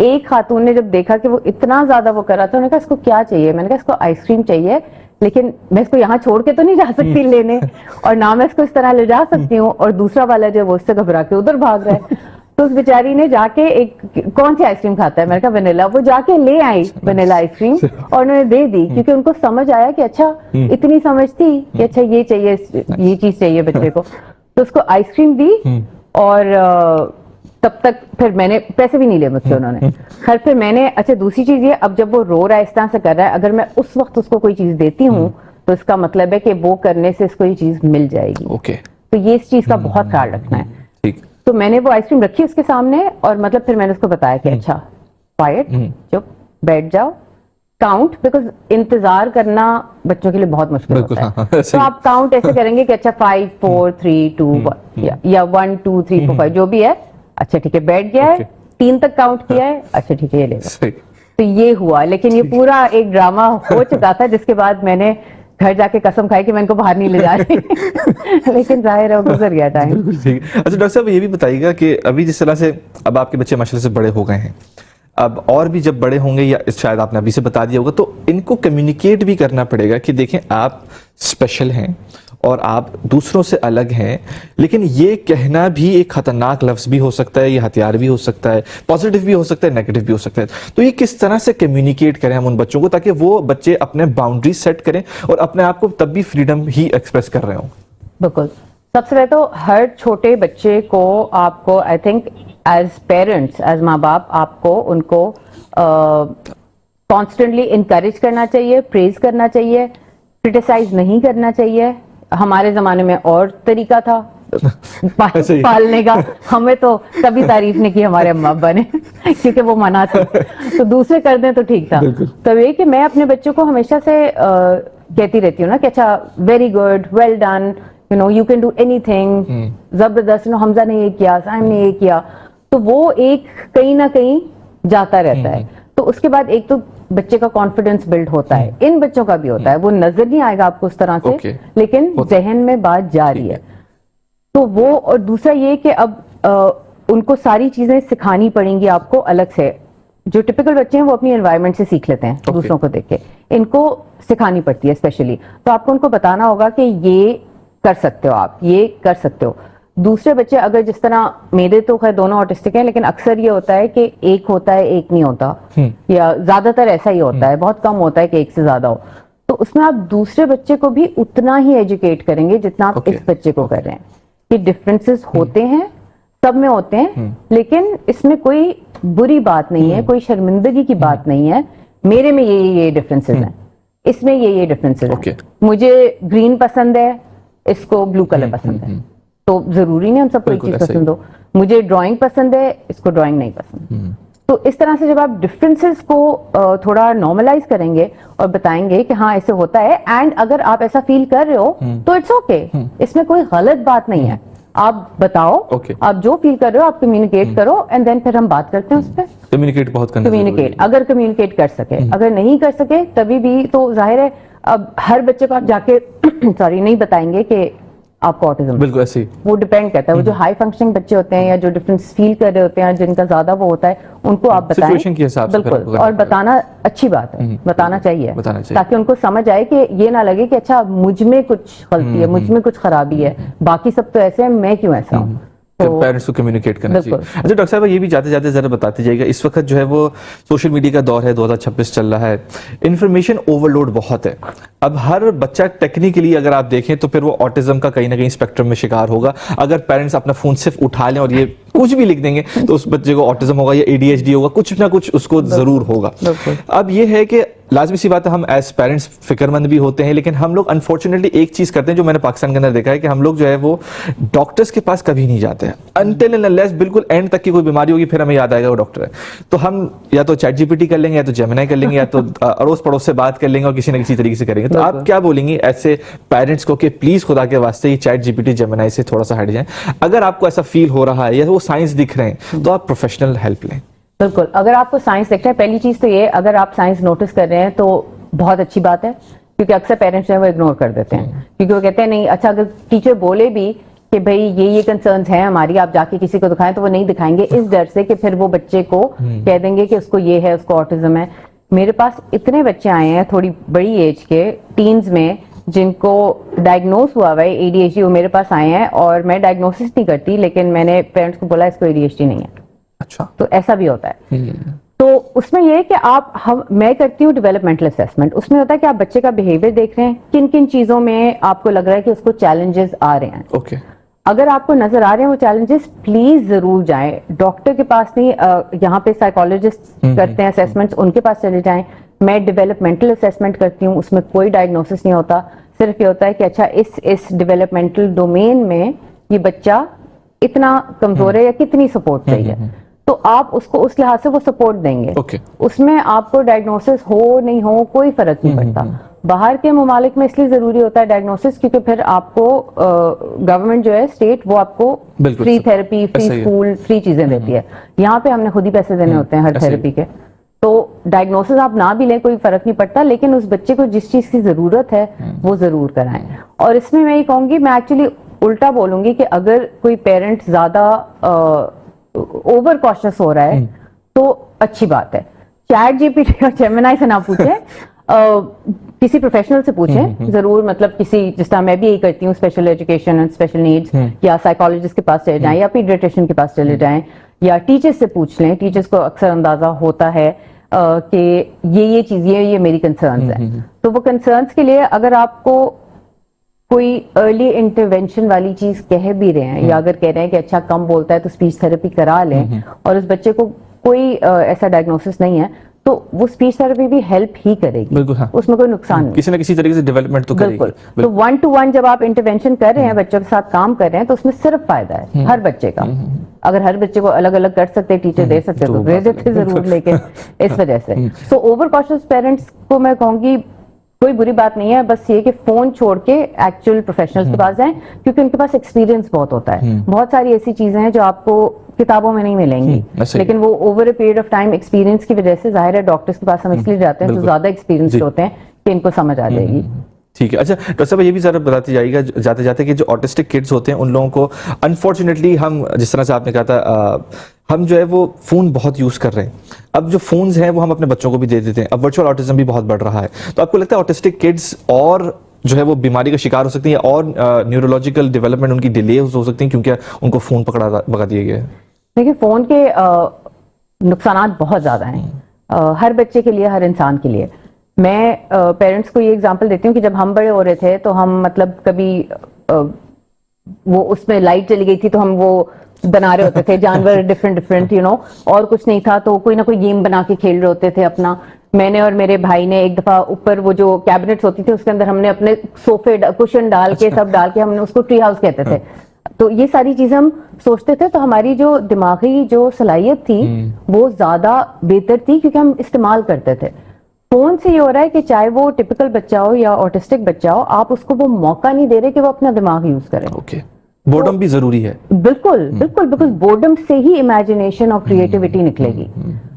ایک خاتون نے جب دیکھا کہ وہ اتنا زیادہ وہ کر رہا تھا, انہوں نے کہا اس کو کیا چاہیے, میں نے کہا اس کو آئس کریم چاہیے, لیکن میں اس کو یہاں چھوڑ کے تو نہیں جا سکتی لینے, اور نہ میں اس کو اس طرح لے جا سکتی ہوں, اور دوسرا والا جو وہ اس سے گھبرا کے ادھر بھاگ رہا ہے. تو اس بیچاری نے جا کے ایک, کون سی آئس کریم کھاتا ہے, میں نے کہا وینیلا, وہ جا کے لے آئی وینیلا آئس کریم اور انہوں نے دے دی, کیونکہ ان کو سمجھ آیا کہ اچھا اتنی سمجھ تھی کہ اچھا یہ چاہیے, یہ چیز چاہیے بچے کو. تو اس کو آئس کریم دی, اور تب تک پھر میں نے پیسے بھی نہیں لے مجھ سے انہوں نے. خیر پھر میں نے, اچھا دوسری چیز یہ, اب جب وہ رو رہا ہے اس طرح سے کر رہا ہے, اگر میں اس وقت اس کو کوئی چیز دیتی ہوں تو اس کا مطلب ہے کہ وہ کرنے سے اس کو یہ چیز مل جائے گی. تو یہ اس چیز کا بہت خیال رکھنا ہے. تو میں نے وہ آئس کریم رکھی اس کے سامنے, اور مطلب پھر میں نے اس کو بتایا کہ اچھا قائد, چپ بیٹھ جاؤ, کاؤنٹ, بیکاز انتظار کرنا بچوں کے لیے بہت مشکل ہوتا ہے. تو آپ کاؤنٹ ایسے کریں گے کہ اچھا 5 4 3 2 1 یا 1 2 3 4 5 جو بھی ہے, اچھا ٹھیک ہے بیٹھ گیا ہے, 3 تک کاؤنٹ کیا ہے, اچھا ٹھیک ہے یہ لے لو. تو یہ ہوا, لیکن یہ پورا ایک ڈرامہ ہو چکا تھا, جس کے بعد میں نے گھر جا کے قسم کھائی کہ میں ان کو باہر نہیں لے جا رہی, لیکن ظاہر ہے وہ گزر گیا ٹائم. اچھا ڈاکٹر صاحب یہ بھی بتائیے گا کہ ابھی جس طرح سے اب آپ کے بچے ماشاء اللہ سے بڑے ہو گئے ہیں, اب اور بھی جب بڑے ہوں گے, یا شاید آپ نے ابھی سے بتا دیا ہوگا, تو ان کو کمیونیکیٹ بھی کرنا پڑے گا کہ دیکھیں آپ اسپیشل ہیں اور آپ دوسروں سے الگ ہیں, لیکن یہ کہنا بھی ایک خطرناک لفظ بھی ہو سکتا ہے, یہ ہتھیار بھی ہو سکتا ہے, پازیٹیو بھی ہو سکتا ہے, نیگیٹو بھی ہو سکتا ہے. تو یہ کس طرح سے کمیونیکیٹ کریں ہم ان بچوں کو, تاکہ وہ بچے اپنے باؤنڈریز سیٹ کریں اور اپنے آپ کو تب بھی فریڈم ہی ایکسپریس کر رہے ہوں. بالکل, سب سے پہلے تو ہر چھوٹے بچے کو آپ کو, I think as parents, as ماں باپ, آپ کو ان کو کانسٹنٹلی انکریج کرنا چاہیے, پریز کرنا چاہیے, کرٹیسائز نہیں کرنا چاہیے. ہمارے زمانے میں اور طریقہ تھا پالنے کا, ہمیں تو کبھی تعریف نہیں کی ہمارے اما ابا نے, کیونکہ وہ منع تھے, تو دوسرے کر دیں تو ٹھیک تھا. تو یہ کہ میں اپنے بچوں کو ہمیشہ سے کہتی رہتی ہوں نا کہ اچھا very good, well done, you know you can do اینی تھنگ, زبردست, حمزہ نے یہ کیا, سائم نے یہ کیا, تو وہ ایک کہیں نہ کہیں جاتا رہتا ہے. تو اس کے بعد ایک تو بچے کا کانفیڈنس بلڈ ہوتا ہے, ان بچوں کا بھی ہوتا ہے, وہ نظر نہیں آئے گا آپ کو اس طرح سے, لیکن ذہن میں بات جا رہی ہے. تو وہ, اور دوسرا یہ کہ اب ان کو ساری چیزیں سکھانی پڑیں گی آپ کو الگ سے. جو ٹپیکل بچے ہیں وہ اپنی انوائرمنٹ سے سیکھ لیتے ہیں دوسروں کو دیکھ کے, ان کو سکھانی پڑتی ہے اسپیشلی. تو آپ کو ان کو بتانا ہوگا کہ یہ کر سکتے ہو, آپ یہ کر سکتے ہو. دوسرے بچے اگر جس طرح, میرے تو خیر دونوں آٹسٹک ہیں, لیکن اکثر یہ ہوتا ہے کہ ایک ہوتا ہے ایک نہیں ہوتا, یا زیادہ تر ایسا ہی ہوتا ہے, بہت کم ہوتا ہے کہ ایک سے زیادہ ہو. تو اس میں آپ دوسرے بچے کو بھی اتنا ہی ایجوکیٹ کریں گے جتنا آپ اس بچے کو کر رہے ہیں. کہ ڈفرینسز ہوتے ہیں, سب میں ہوتے ہیں, لیکن اس میں کوئی بری بات نہیں ہے, کوئی شرمندگی کی بات نہیں ہے. میرے میں یہ ڈفرینسز ہیں, اس میں یہ ڈفرینسز ہیں. مجھے گرین پسند ہے, اس کو بلو کلر پسند ہے, تو ضروری نہیں ہم سب کو ایک چیز پسند ہو. مجھے ڈرائنگ پسند ہے, اس کو ڈرائنگ نہیں پسند. تو اس طرح سے جب آپ ڈفرینسز کو تھوڑا نارملائز کریں گے اور بتائیں گے کہ ہاں ایسے ہوتا ہے, اینڈ اگر آپ ایسا فیل کر رہے ہو تو اٹس اوکے, اس میں کوئی غلط بات نہیں ہے. آپ بتاؤ, آپ جو فیل کر رہے ہو آپ کمیونیکیٹ کرو, اینڈ دین پھر ہم بات کرتے ہیں اس پہ. کمیونیکیٹ بہت کرنا ضروری ہے. کمیونیکیٹ اگر کمیونیکیٹ کر سکے, اگر نہیں کر سکے تبھی بھی تو ظاہر ہے اب ہر بچے کو آپ جا کے سوری نہیں بتائیں گے کہ آپ کو آٹزم. بالکل ایسے ہی وہ ڈیپینڈ کرتا ہے. وہ جو ہائی فنکشننگ بچے ہوتے ہیں یا جو ڈفرینس فیل کر رہے ہوتے ہیں, جن کا زیادہ وہ ہوتا ہے, ان کو آپ بتائیں. سچویشن کے حساب سے بالکل, اور بتانا اچھی بات ہے, بتانا چاہیے تاکہ ان کو سمجھ آئے کہ یہ نہ لگے کہ اچھا مجھ میں کچھ غلطی ہے, مجھ میں کچھ خرابی ہے, باقی سب تو ایسے ہیں, میں کیوں ایسا ہوں. پیرنٹس کو کمیونیکیٹ کرنا چاہیے. اچھا ڈاکٹر صاحب یہ بھی جاتے جاتے ذرا بتاتے جائے گا, اس وقت جو ہے وہ سوشل میڈیا کا دور ہے, 2026 چل رہا ہے, انفارمیشن اوور لوڈ بہت ہے. اب ہر بچہ ٹیکنیکلی اگر آپ دیکھیں تو پھر وہ آٹزم کا کہیں نہ کہیں اسپیکٹرم میں شکار ہوگا. اگر پیرنٹس اپنا فون صرف اٹھا لیں اور یہ کچھ بھی لکھ دیں گے تو اس بچے کو آٹزم ہوگا یا ADHD ہوگا, کچھ نہ کچھ اس کو ضرور ہوگا. اب یہ ہے کہ لازمی سی بات ہے, ہم ایز پیرنٹس فکر مند بھی ہوتے ہیں, لیکن ہم لوگ انفارچونیٹلی ایک چیز کرتے ہیں جو میں نے پاکستان کے اندر دیکھا ہے کہ ہم لوگ جو ہے وہ ڈاکٹرز کے پاس کبھی نہیں جاتے ہیں انٹل اینڈ انلیس بالکل اینڈ تک کی کوئی بیماری ہوگی, پھر ہمیں یاد آئے گا وہ ڈاکٹر ہے. تو ہم یا تو چیٹ GPT کر لیں گے, یا تو جیمنائی کر لیں گے, یا تو اڑوس پڑوس سے بات کر لیں گے, اور کسی نہ کسی طریقے سے کریں گے. تو آپ کیا بولیں گے ایسے پیرنٹس کو کہ پلیز خدا کے واسطے یہ چیٹ GPT جیمنائی سے تھوڑا سا ہٹ جائیں؟ اگر آپ کو ایسا فیل ہو رہا ہے یا وہ سائنس دکھ رہے ہیں تو آپ پروفیشنل ہیلپ لیں. بالکل, اگر آپ کو سائنس دیکھنا ہے, پہلی چیز تو یہ, اگر آپ سائنس نوٹس کر رہے ہیں تو بہت اچھی بات ہے, کیونکہ اکثر پیرنٹس جو ہے وہ اگنور کر دیتے ہیں, کیونکہ وہ کہتے ہیں نہیں اچھا اگر ٹیچر بولے بھی کہ بھائی یہ کنسرنز ہیں ہماری, آپ جا کے کسی کو دکھائیں, تو وہ نہیں دکھائیں گے اس ڈر سے کہ پھر وہ بچے کو کہہ دیں گے کہ اس کو یہ ہے, اس کو آٹزم ہے. میرے پاس اتنے بچے آئے ہیں تھوڑی بڑی ایج کے, ٹینز میں, جن کو ڈائگنوز ہوا ہوا ہے ADHD, وہ میرے پاس آئے ہیں اور میں ڈائگنوسس نہیں کرتی, لیکن میں نے پیرنٹس کو بولا اس کو ADHD نہیں ہے. اچھا, تو ایسا بھی ہوتا ہے. تو اس میں یہ کہ میں کرتی ہوں ڈیولپمنٹل اسیسمنٹ. اس میں ہوتا ہے کہ آپ بچے کا بیہیویئر دیکھ رہے ہیں, کن کن چیزوں میں آپ کو لگ رہا ہے کہ اس کو چیلنجز آ رہے ہیں. اوکے, اگر آپ کو نظر آ رہے ہیں وہ چیلنجز, پلیز ضرور جائیں ڈاکٹر کے پاس نہیں, یہاں پہ سائیکالوجسٹ کرتے ہیں اسیسمنٹس, ان کے پاس چلے جائیں. میں ڈیولپمنٹل اسیسمنٹ کرتی ہوں, اس میں کوئی ڈائگنوسس نہیں ہوتا, صرف یہ ہوتا ہے کہ اچھا اس ڈیولپمنٹل ڈومین میں یہ بچہ اتنا کمزور ہے یا کتنی سپورٹ چاہیے, تو آپ اس کو اس لحاظ سے وہ سپورٹ دیں گے. اس میں آپ کو ڈائگنوسس ہو نہیں ہو کوئی فرق نہیں پڑتا. باہر کے ممالک میں اس لیے ضروری ہوتا ہے ڈائگنوسس, کیونکہ پھر آپ کو گورنمنٹ جو ہے اسٹیٹ, وہ آپ کو free therapy, free school, free چیزیں دیتی ہے. یہاں پہ ہم نے خود ہی پیسے دینے ہوتے ہیں ہر تھراپی کے. تو ڈائگنوسس آپ نہ بھی لیں کوئی فرق نہیں پڑتا, لیکن اس بچے کو جس چیز کی ضرورت ہے وہ ضرور کرائیں. اور اس میں یہ کہوں گی, میں ایکچولی الٹا بولوں گی کہ اگر کوئی پیرنٹ زیادہ اوور کاشس ہو رہا ہے تو اچھی بات ہے, چیٹ GPT اور جیمنائی سے نہ پوچھیں, کسی پروفیشنل سے پوچھیں ضرور. مطلب کسی, جس طرح میں بھی یہی کرتی ہوں, special education and special needs, یا سائیکالوجسٹ کے پاس چلے جائیں, یا پیڈیاٹریشین کے پاس چلے جائیں, یا ٹیچرز سے پوچھ لیں. ٹیچرز کو اکثر اندازہ ہوتا ہے کہ یہ چیز, یہ میری کنسرنز ہیں. تو وہ کنسرنز کے لیے اگر آپ کو کوئی ارلی انٹرونشن والی چیز کہہ بھی رہے ہیں, یا اگر کہہ رہے ہیں کہ اچھا کم بولتا ہے تو اسپیچ تھراپی کرا لیں, اور اس بچے کو کوئی ایسا ڈائگنوسس نہیں ہے, تو وہ اسپیچ تھراپی بھی ہیلپ ہی کرے گی. اس میں کوئی نقصان نہیں, کسی نہ کسی طریقے سے ڈیولپمنٹ تو کرے گی. بالکل. تو 1-to-1 جب آپ انٹرونشن کر رہے ہیں, بچوں کے ساتھ کام کر رہے ہیں, تو اس میں صرف فائدہ ہے ہر بچے کا. اگر ہر بچے کو الگ الگ کر سکتے, ٹیچر دے سکتے تو دے دیتے ضرور, لیکن اس وجہ سے. سو اوور کاشس پیرنٹس کو میں کہوں گی کوئی بری بات نہیں ہے, بس یہ کہ فون چھوڑ کے ایکچوئل پروفیشنلز کے پاس جائیں, کیونکہ ان کے پاس ایکسپیرینس بہت ہوتا ہے. بہت ساری ایسی چیزیں ہیں جو آپ کو کتابوں میں نہیں ملیں گی, لیکن وہ over a period of time experience کی وجہ سے, ظاہر ہے ڈاکٹرز کے پاس ہم اس لیے جاتے ہیں جو زیادہ ایکسپیرینسڈ ہوتے ہیں کہ ان کو سمجھ آ جائے گی. ٹھیک ہے. اچھا ڈاکٹر صاحب, یہ بھی ذرا بتاتے جائے گا جاتے جاتے کہ جو آٹسٹک کڈز ہوتے ہیں ان لوگوں کو انفارچونیٹلی, ہم جس طرح سے آپ نے کہا تھا, ہم جو ہے وہ فون بہت یوز کر رہے ہیں. اب جو فونز ہیں وہ ہم اپنے بچوں کو بھی دے دیتے ہیں. اب ورچوئل آٹزم بھی بہت بڑھ رہا ہے, تو آپ کو لگتا ہے آٹسٹک کڈز اور جو ہے وہ بیماری کا شکار ہو سکتی ہیں, اور نیورولوجیکل ڈیولپمنٹ ان کی ڈیلے ہو سکتی ہیں کیونکہ ان کو فون پکڑا دیا گیا ہے؟ دیکھیں, فون کے نقصانات بہت زیادہ ہیں ہر بچے کے لیے, ہر انسان کے لیے. میں پیرنٹس کو یہ ایگزامپل دیتی ہوں کہ جب ہم بڑے ہو رہے تھے تو ہم مطلب کبھی وہ اس میں لائٹ چلی گئی تھی تو ہم وہ بنا رہے ہوتے تھے جانور ڈفرینٹ اور کچھ نہیں تھا تو کوئی نہ کوئی گیم بنا کے کھیل رہے ہوتے تھے اپنا. میں نے اور میرے بھائی نے ایک دفعہ اوپر وہ جو کیبنٹس ہوتی تھی اس کے اندر ہم نے اپنے صوفے کشن ڈال کے سب ڈال کے, ہم نے اس کو ٹری ہاؤس کہتے تھے. تو یہ ساری چیزیں ہم سوچتے تھے, تو ہماری جو دماغی جو صلاحیت تھی وہ زیادہ بہتر تھی کیونکہ ہم استعمال کرتے تھے. فون سے یہ ہو رہا ہے کہ چاہے وہ ٹپیکل بچہ ہو یا آٹسٹک بچہ ہو, آپ اس کو وہ موقع نہیں دے رہے کہ وہ اپنا دماغ یوز کرے. بورڈم بھی ضروری ہے. بالکل بالکل, بیکاز بورڈم سے ہی امیجنیشن اور کریٹیوٹی نکلے گی.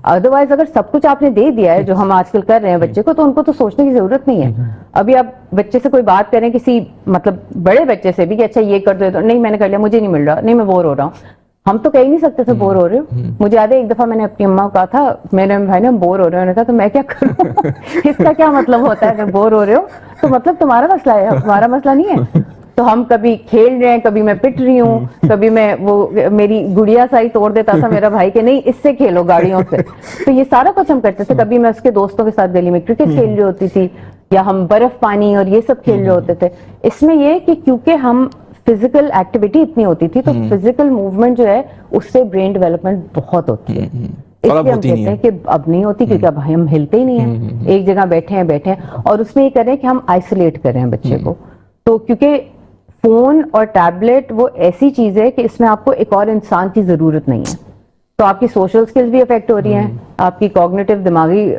ادروائز اگر سب کچھ آپ نے دے دیا ہے جو ہم آج کل کر رہے ہیں بچے کو, تو ان کو تو سوچنے کی ضرورت نہیں ہے. ابھی آپ بچے سے کوئی بات کریں, کسی مطلب بڑے بچے سے بھی, کہ اچھا یہ کر دو, نہیں میں نے کر لیا, مجھے نہیں مل رہا, نہیں میں بور ہو رہا ہوں. ہم تو کہہ نہیں سکتے تھے بور ہو رہے ہو. مجھے یاد ہے ایک دفعہ میں نے اپنی اماں کو کہا تھا, میرے بھائی نے بور ہو رہے ہو, نے کہا تو میں کیا کروں, اس کا کیا مطلب ہوتا ہے اگر بور ہو رہے ہو تو مطلب تمہارا مسئلہ ہے, ہمارا مسئلہ نہیں ہے. تو ہم کبھی کھیل رہے ہیں, کبھی میں پٹ رہی ہوں, کبھی میں وہ میری گڑیا ساری توڑ دیتا تھا میرا بھائی کہ نہیں اس سے کھیلو گاڑیوں سے. تو یہ سارا کچھ ہم کرتے تھے. کبھی میں اس کے دوستوں کے ساتھ گلی میں کرکٹ کھیل رہی ہوتی تھی, یا ہم برف پانی اور یہ سب کھیل رہے ہوتے تھے. اس میں یہ کہ کیونکہ ہم فزیکل ایکٹیویٹی اتنی ہوتی تھی, تو فزیکل موومنٹ جو ہے اس سے برین ڈیولپمنٹ بہت ہوتی ہے. اس لیے ہم کہتے ہیں کہ اب نہیں ہوتی, کیونکہ اب ہم ہلتے ہی نہیں ہیں, ایک جگہ بیٹھے ہیں. اور اس میں یہ کریں کہ ہم آئسولیٹ کریں بچے کو. تو کیونکہ فون اور ٹیبلٹ وہ ایسی چیز ہے کہ اس میں آپ کو ایک اور انسان کی ضرورت نہیں ہے. تو آپ کی سوشل سکلز بھی افیکٹ ہو رہی ہیں, آپ کی کوگنیٹو دماغی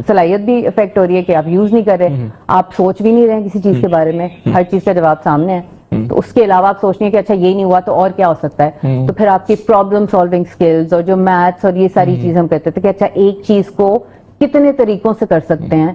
صلاحیت بھی افیکٹ ہو رہی ہے کہ آپ یوز نہیں کر رہے, آپ سوچ بھی نہیں رہے کسی چیز کے بارے میں, ہر چیز کا جواب سامنے ہے. تو اس کے علاوہ آپ سوچنی ہے کہ اچھا یہ نہیں ہوا تو اور کیا ہو سکتا ہے. تو پھر آپ کی پرابلم سالونگ سکلز اور جو میتھس اور یہ ساری چیز ہم کہتے تھے کہ اچھا ایک چیز کو کتنے طریقوں سے کر سکتے ہیں,